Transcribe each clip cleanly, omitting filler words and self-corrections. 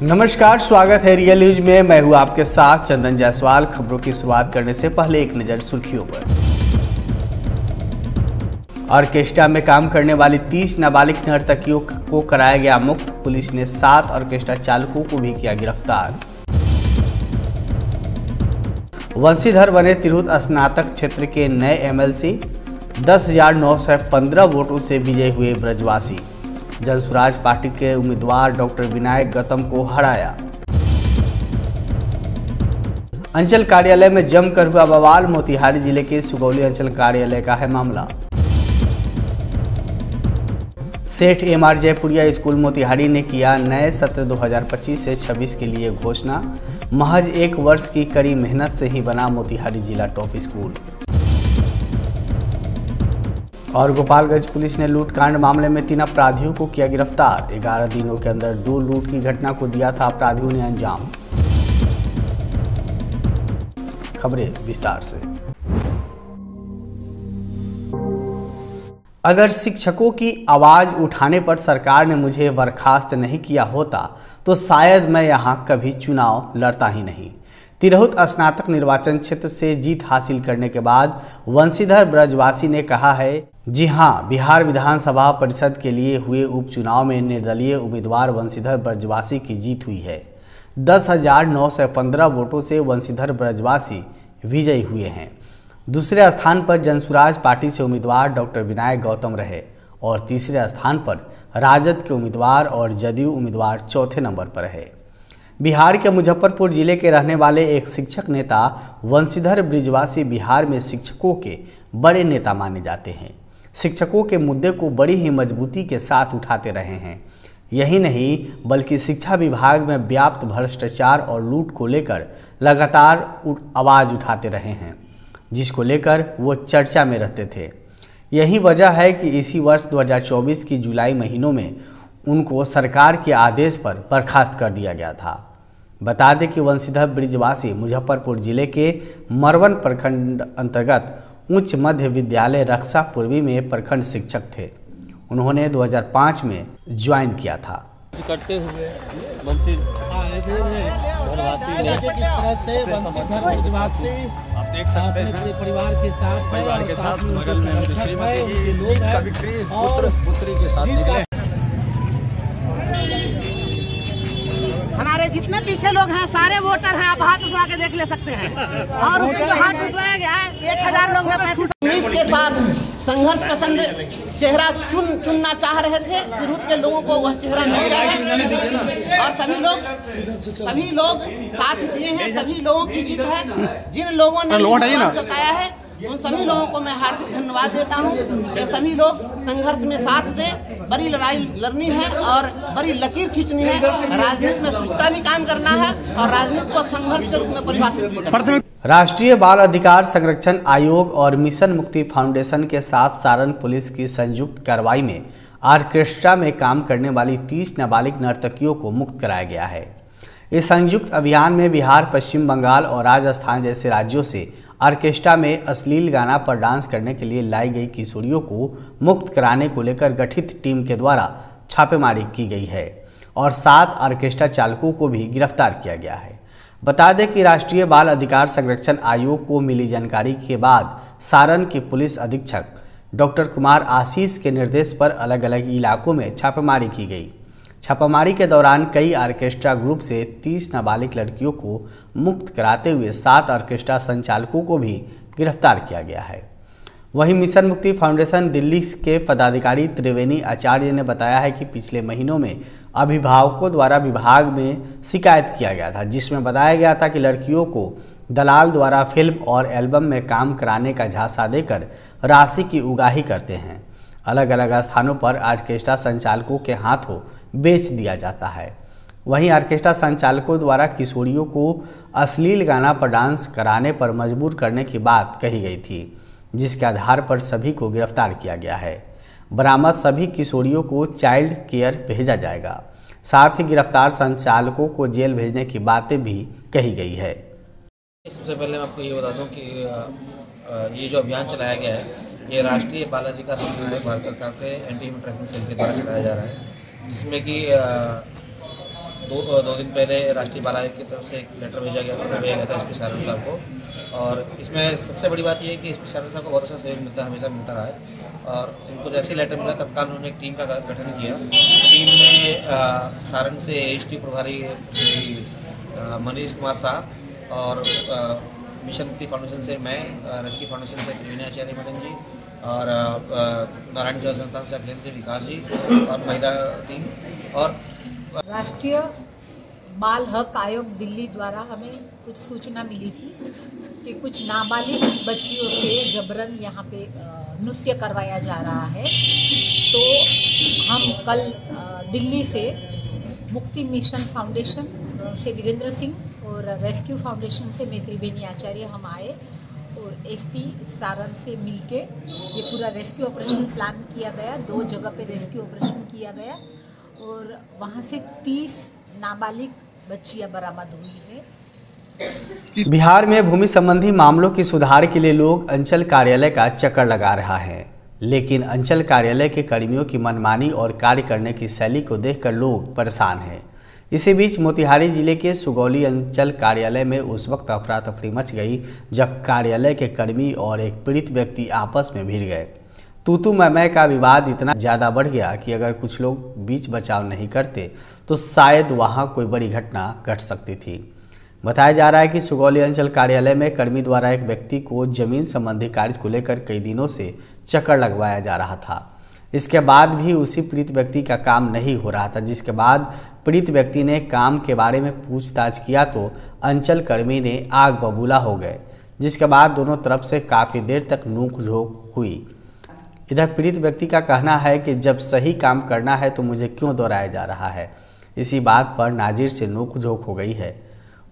नमस्कार, स्वागत है रियल न्यूज में। मैं हूं आपके साथ चंदन जायसवाल। खबरों की शुरुआत करने से पहले एक नजर सुर्खियों पर। ऑर्केस्ट्रा में काम करने वाली 30 नाबालिग नर्तकियों को कराया गया मुक्त। पुलिस ने 7 ऑर्केस्ट्रा चालकों को भी किया गिरफ्तार। वंशीधर बने तिरहुत स्नातक क्षेत्र के नए एमएलसी। 10,915 वोटों से विजयी हुए ब्रजवासी। जनसुराज पार्टी के उम्मीदवार डॉक्टर विनायक गौतम को हराया। अंचल कार्यालय में जमकर हुआ बवाल। मोतिहारी जिले के सुगौली अंचल कार्यालय का है मामला। सेठ एमआर जयपुरिया स्कूल मोतिहारी ने किया नए सत्र 2025 से 26 के लिए घोषणा। महज 1 वर्ष की कड़ी मेहनत से ही बना मोतिहारी जिला टॉप स्कूल। और गोपालगंज पुलिस ने लूटकांड मामले में 3 अपराधियों को किया गिरफ्तार। 11 दिनों के अंदर 2 लूट की घटना को दिया था अपराधियों ने अंजाम। खबरें विस्तार से। अगर शिक्षकों की आवाज उठाने पर सरकार ने मुझे बर्खास्त नहीं किया होता तो शायद मैं यहां कभी चुनाव लड़ता ही नहीं। तिरहुत स्नातक निर्वाचन क्षेत्र से जीत हासिल करने के बाद वंशीधर ब्रजवासी ने कहा है, जी हां, बिहार विधानसभा परिषद के लिए हुए उपचुनाव में निर्दलीय उम्मीदवार वंशीधर ब्रजवासी की जीत हुई है। 10,915 वोटों से वंशीधर ब्रजवासी विजयी हुए हैं। दूसरे स्थान पर जनसुराज पार्टी से उम्मीदवार डॉक्टर विनायक गौतम रहे और तीसरे स्थान पर राजद के उम्मीदवार और जदयू उम्मीदवार चौथे नंबर पर है। बिहार के मुजफ्फरपुर जिले के रहने वाले एक शिक्षक नेता वंशीधर ब्रजवासी बिहार में शिक्षकों के बड़े नेता माने जाते हैं। शिक्षकों के मुद्दे को बड़ी ही मजबूती के साथ उठाते रहे हैं। यही नहीं बल्कि शिक्षा विभाग में व्याप्त भ्रष्टाचार और लूट को लेकर लगातार आवाज़ उठाते रहे हैं, जिसको लेकर वो चर्चा में रहते थे। यही वजह है कि इसी वर्ष 2024 की जुलाई महीनों में उनको सरकार के आदेश पर बर्खास्त कर दिया गया था। बता दें कि वंशीधर ब्रजवासी मुजफ्फरपुर जिले के मरवन प्रखंड अंतर्गत उच्च मध्य विद्यालय रक्षा पूर्वी में प्रखंड शिक्षक थे। उन्होंने 2005 में ज्वाइन किया था। करते हुए वंशीधर ब्रजवासी अपने परिवार के साथ बगल में उनकी श्रीमती की पुत्री के साथ निकले। हमारे जितने पीछे लोग हैं सारे वोटर हैं, आप हाथ उठा के देख ले सकते हैं। और उसमें जो हाथ उठवाया गया है 1000 लोग में 35 के साथ संघर्ष पसंद चेहरा चुनना चाह रहे थे। तिरहुत के लोगों को वह चेहरा मिल गया है और सभी लोग साथ दिए हैं। सभी लोगों की जीत है। जिन लोगों ने जताया है उन सभी लोगों को मैं हार्दिक धन्यवाद देता हूं कि सभी लोग संघर्ष में साथ दें। बड़ी लड़ाई लड़नी है और बड़ी लकीर खींचनी है। राजनीति में सुचता भी काम करना है और राजनीति को संघर्ष के रूप में परिभाषित करना है। राष्ट्रीय बाल अधिकार संरक्षण आयोग और मिशन मुक्ति फाउंडेशन के साथ सारण पुलिस की संयुक्त कार्रवाई में ऑर्केस्ट्रा में काम करने वाली 30 नाबालिग नर्तकियों को मुक्त कराया गया है। इस संयुक्त अभियान में बिहार, पश्चिम बंगाल और राजस्थान जैसे राज्यों से ऑर्केस्ट्रा में अश्लील गाना पर डांस करने के लिए लाई गई किशोरियों को मुक्त कराने को लेकर गठित टीम के द्वारा छापेमारी की गई है और 7 ऑर्केस्ट्रा चालकों को भी गिरफ्तार किया गया है। बता दें कि राष्ट्रीय बाल अधिकार संरक्षण आयोग को मिली जानकारी के बाद सारण के पुलिस अधीक्षक डॉक्टर कुमार आशीष के निर्देश पर अलग अलग इलाकों में छापेमारी की गई। छापामारी के दौरान कई ऑर्केस्ट्रा ग्रुप से 30 नाबालिग लड़कियों को मुक्त कराते हुए 7 ऑर्केस्ट्रा संचालकों को भी गिरफ्तार किया गया है। वहीं मिशन मुक्ति फाउंडेशन दिल्ली के पदाधिकारी त्रिवेणी आचार्य ने बताया है कि पिछले महीनों में अभिभावकों द्वारा विभाग में शिकायत किया गया था, जिसमें बताया गया था कि लड़कियों को दलाल द्वारा फिल्म और एल्बम में काम कराने का झांसा देकर राशि की उगाही करते हैं। अलग अलग स्थानों पर ऑर्केस्ट्रा संचालकों के हाथों बेच दिया जाता है। वहीं ऑर्केस्ट्रा संचालकों द्वारा किशोरियों को अश्लील गाना पर डांस कराने पर मजबूर करने की बात कही गई थी, जिसके आधार पर सभी को गिरफ्तार किया गया है। बरामद सभी किशोरियों को चाइल्ड केयर भेजा जाएगा। साथ ही गिरफ्तार संचालकों को जेल भेजने की बातें भी कही गई है। सबसे पहले मैं आपको ये बता दूं कि ये जो अभियान चलाया गया है ये राष्ट्रीय बाल अधिकार संरक्षण भारत सरकार के एंटी ह्यूमन ट्रैफिकिंग सेल के द्वारा चलाया जा रहा है, जिसमें कि दो दिन पहले राष्ट्रीय बाल आयोग की तरफ से एक लेटर भेजा गया था एसपी सारण साहब को। और इसमें सबसे बड़ी बात यह है कि एसपी सारण साहब को बहुत अच्छा सहयोग मिलता है, हमेशा मिलता रहा है। और उनको जैसे लेटर मिला तत्काल उन्होंने एक टीम का गठन किया। टीम में सारण से एसटी प्रभारी मनीष कुमार साहब और मिशन मुक्ति फाउंडेशन से मैं, रेस्क्यू फाउंडेशन से त्रिवेणी आचार्य मैडम जी और नारायण सेवा संस्थान से अभियंत्री विकास जी और महिला टीम। और राष्ट्रीय बाल हक आयोग दिल्ली द्वारा हमें कुछ सूचना मिली थी कि कुछ नाबालिग बच्चियों से जबरन यहाँ पे नृत्य करवाया जा रहा है। तो हम कल दिल्ली से मुक्ति मिशन फाउंडेशन से वीरेंद्र सिंह और रेस्क्यू फाउंडेशन से मैं त्रिवेणी आचार्य हम आए और एसपी सारण से मिलके ये पूरा रेस्क्यू ऑपरेशन प्लान किया गया। 2 जगह पे रेस्क्यू ऑपरेशन किया गया और वहाँ से 30 नाबालिग बच्चियाँ बरामद हुई है। बिहार में भूमि संबंधी मामलों की सुधार के लिए लोग अंचल कार्यालय का चक्कर लगा रहा है, लेकिन अंचल कार्यालय के कर्मियों की मनमानी और कार्य करने की शैली को देखकर लोग परेशान हैं। इसी बीच मोतिहारी जिले के सुगौली अंचल कार्यालय में उस वक्त अफरा तफरी मच गई जब कार्यालय के कर्मी और एक पीड़ित व्यक्ति आपस में भिड़ गए। तू मैं का विवाद इतना ज़्यादा बढ़ गया कि अगर कुछ लोग बीच बचाव नहीं करते तो शायद वहां कोई बड़ी घटना घट सकती थी। बताया जा रहा है कि सुगौली अंचल कार्यालय में कर्मी द्वारा एक व्यक्ति को जमीन संबंधी कार्य को लेकर कई दिनों से चक्कर लगवाया जा रहा था। इसके बाद भी उसी पीड़ित व्यक्ति का काम नहीं हो रहा था, जिसके बाद पीड़ित व्यक्ति ने काम के बारे में पूछताछ किया तो अंचल कर्मी ने आग बबूला हो गए, जिसके बाद दोनों तरफ से काफ़ी देर तक नोक-झोंक हुई। इधर पीड़ित व्यक्ति का कहना है कि जब सही काम करना है तो मुझे क्यों दोहराया जा रहा है। इसी बात पर नाजिर से नोक-झोंक हो गई है।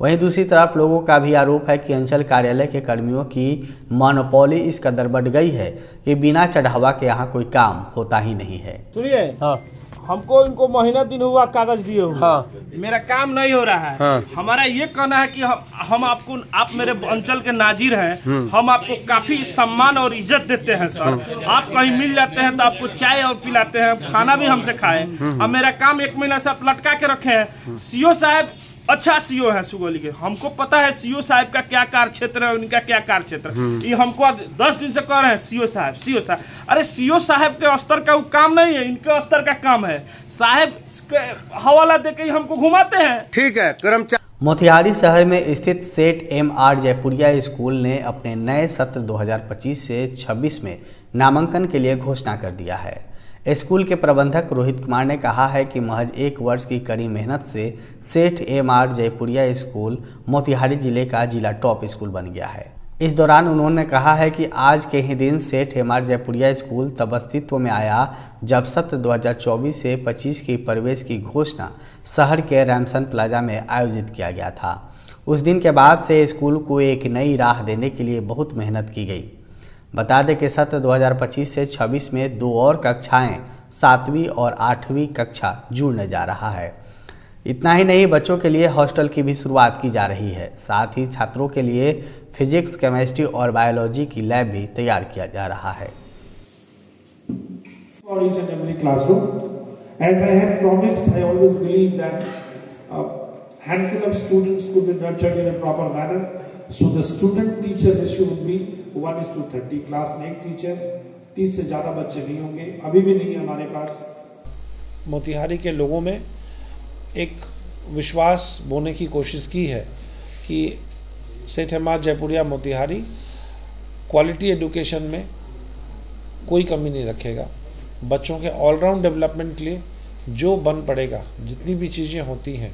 वहीं दूसरी तरफ लोगों का भी आरोप है कि अंचल कार्यालय के कर्मियों की मोनोपोली इस कदर बढ़ गई है कि बिना चढ़ावा के यहाँ कोई काम होता ही नहीं है। सुनिए, हाँ। हमको इनको महीना दिन हुआ कागज दिए हुए, हाँ। मेरा काम नहीं हो रहा है, हाँ। हमारा ये कहना है कि हम आपको, आप मेरे अंचल के नाजिर हैं, हम आपको काफी सम्मान और इज्जत देते हैं सर। आप कहीं मिल जाते हैं तो आपको चाय और पिलाते हैं, खाना भी हमसे खाए। अब मेरा काम 1 महीना से आप लटका के रखे हैं। सीओ साहब अच्छा सीओ है सुगौली के, हमको पता है सीओ साहब का क्या कार्य क्षेत्र है, उनका क्या कार्य क्षेत्र है। ये हमको 10 दिन से कह रहे हैं सीओ साहब। अरे सीओ साहब के स्तर का वो काम नहीं है, इनके स्तर का काम है। साहब हवाला देके हमको घुमाते हैं। ठीक है, कर्मचारी। मोतिहारी शहर में स्थित सेठ MR जयपुरिया स्कूल ने अपने नए सत्र 2025 से 26 में नामांकन के लिए घोषणा कर दिया है। स्कूल के प्रबंधक रोहित कुमार ने कहा है कि महज 1 वर्ष की कड़ी मेहनत से सेठ MR जयपुरिया स्कूल मोतिहारी जिले का जिला टॉप स्कूल बन गया है। इस दौरान उन्होंने कहा है कि आज के ही दिन सेठ MR जयपुरिया स्कूल तब अस्तित्व में आया जब सत्र 2024 से 25 की प्रवेश की घोषणा शहर के रैमसन प्लाजा में आयोजित किया गया था। उस दिन के बाद से स्कूल को एक नई राह देने के लिए बहुत मेहनत की गई। बता दें कि सत्र 2025 से 26 में 2 और कक्षाएं 7वीं और 8वीं कक्षा जुड़ने जा रहा है। इतना ही नहीं, बच्चों के लिए हॉस्टल की भी शुरुआत की जा रही है। साथ ही छात्रों के लिए फिजिक्स, केमिस्ट्री और बायोलॉजी की लैब भी तैयार किया जा रहा है। So the student-teacher ratio would be 1:30. Class में 1 टीचर, 30 से ज़्यादा बच्चे नहीं होंगे, अभी भी नहीं है हमारे पास। मोतिहारी के लोगों में एक विश्वास बोने की कोशिश की है कि सेठ MR Jaipuria Motihari quality education में कोई कमी नहीं रखेगा। बच्चों के ऑलराउंड डेवलपमेंट के लिए जो बन पड़ेगा, जितनी भी चीज़ें होती हैं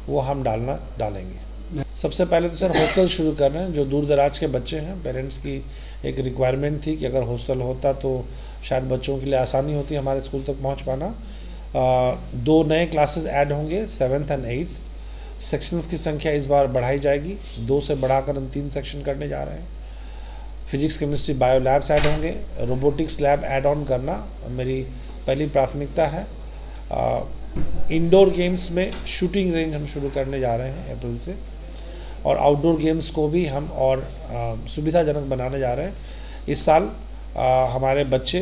वो हम डालेंगे। सबसे पहले तो सर हॉस्टल शुरू कर रहे हैं। जो दूर दराज के बच्चे हैं, पेरेंट्स की एक रिक्वायरमेंट थी कि अगर हॉस्टल होता तो शायद बच्चों के लिए आसानी होती हमारे स्कूल तक पहुंच पाना। 2 नए क्लासेस ऐड होंगे, 7th and 8th। सेक्शंस की संख्या इस बार बढ़ाई जाएगी, 2 से बढ़ाकर हम 3 सेक्शन करने जा रहे हैं। Physics, chemistry, bio labs add होंगे। रोबोटिक्स लैब ऐड ऑन करना मेरी पहली प्राथमिकता है। इंडोर गेम्स में शूटिंग रेंज हम शुरू करने जा रहे हैं अप्रैल से, और आउटडोर गेम्स को भी हम और सुविधाजनक बनाने जा रहे हैं। इस साल हमारे बच्चे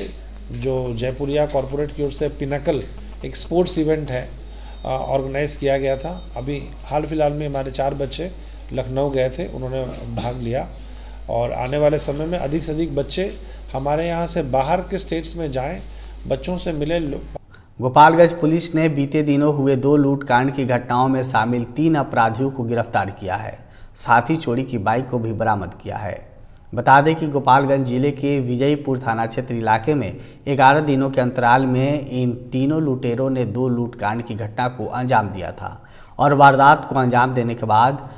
जो जयपुरिया कॉरपोरेट की ओर से पिनाकल एक स्पोर्ट्स इवेंट है ऑर्गेनाइज़ किया गया था। अभी हाल फिलहाल में हमारे 4 बच्चे लखनऊ गए थे, उन्होंने भाग लिया और आने वाले समय में अधिक से अधिक बच्चे हमारे यहाँ से बाहर के स्टेट्स में जाएं, बच्चों से मिले। गोपालगंज पुलिस ने बीते दिनों हुए 2 लूटकांड की घटनाओं में शामिल 3 अपराधियों को गिरफ्तार किया है, साथ ही चोरी की बाइक को भी बरामद किया है। बता दें कि गोपालगंज जिले के विजयपुर थाना क्षेत्र इलाके में 11 दिनों के अंतराल में इन तीनों लुटेरों ने 2 लूटकांड की घटना को अंजाम दिया था और वारदात को अंजाम देने के बाद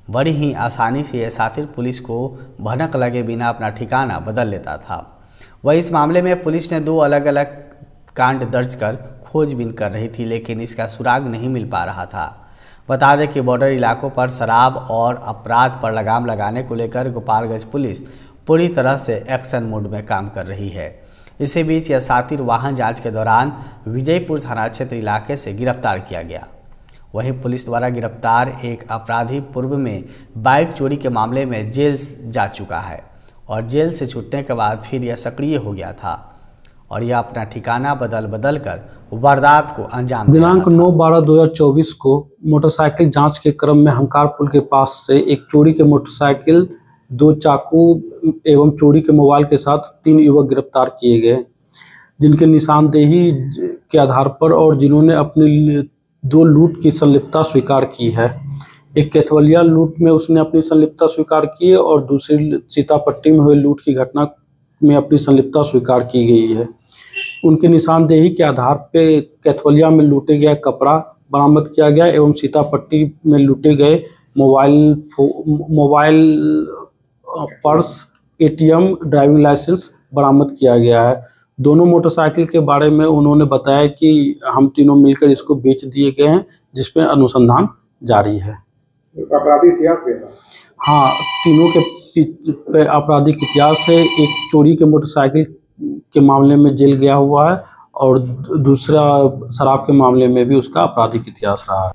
बड़ी ही आसानी से यह साथी पुलिस को भनक लगे बिना अपना ठिकाना बदल लेता था। वही इस मामले में पुलिस ने 2 अलग अलग कांड दर्ज कर खोजबीन कर रही थी, लेकिन इसका सुराग नहीं मिल पा रहा था। बता दें कि बॉर्डर इलाकों पर शराब और अपराध पर लगाम लगाने को लेकर गोपालगंज पुलिस पूरी तरह से एक्शन मोड में काम कर रही है। इसी बीच यह सातिर वाहन जांच के दौरान विजयपुर थाना क्षेत्र इलाके से गिरफ्तार किया गया। वहीं पुलिस द्वारा गिरफ्तार एक अपराधी पूर्व में बाइक चोरी के मामले में जेल जा चुका है और जेल से छूटने के बाद फिर यह सक्रिय हो गया था और यह अपना ठिकाना बदल कर वारदात को अंजाम दिया। दिनांक 9/12/2024 को मोटरसाइकिल जांच के क्रम में हंकार पुल के पास से एक चोरी के मोटरसाइकिल, 2 चाकू एवं चोरी के मोबाइल के साथ 3 युवक गिरफ्तार किए गए, जिनके निशानदेही के आधार पर और जिन्होंने अपनी 2 लूट की संलिप्तता स्वीकार की है। एक केथवलिया लूट में उसने अपनी संलिप्तता स्वीकार की है और दूसरी सीतापट्टी में हुए लूट की घटना में अपनी संलिप्तता स्वीकार की गई है। उनके निशानदेही के आधार पे कैथवलिया में लूटे गया कपड़ा बरामद किया गया एवं सीतापट्टी में लूटे गए mobile, purse, ATM, driving licence बरामद किया गया है। दोनों मोटरसाइकिल के बारे में उन्होंने बताया कि हम तीनों मिलकर इसको बेच दिए गए हैं, जिसमें अनुसंधान जारी है। आपराधिक इतिहास कैसा? हाँ, तीनों के आपराधिक इतिहास है। एक चोरी के मोटरसाइकिल के मामले में जेल गया हुआ है और दूसरा शराब के मामले में भी उसका आपराधिक इतिहास रहा है।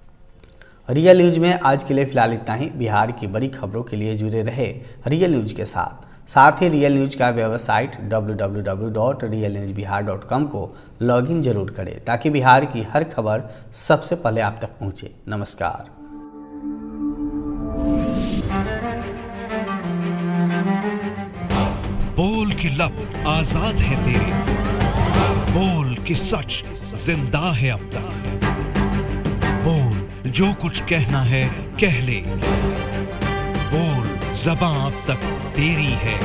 रियल न्यूज में आज के लिए फिलहाल इतना ही। बिहार की बड़ी खबरों के लिए जुड़े रहे रियल न्यूज के साथ ही रियल न्यूज का वेबसाइट www.realnewsbihar.com को लॉगिन जरूर करें ताकि बिहार की हर खबर सबसे पहले आप तक पहुंचे। नमस्कार। बोल की लब आजाद है तेरी, बोल की सच जिंदा है अब तक, बोल जो कुछ कहना है कह ले, बोल ज़बां अब तक तेरी है।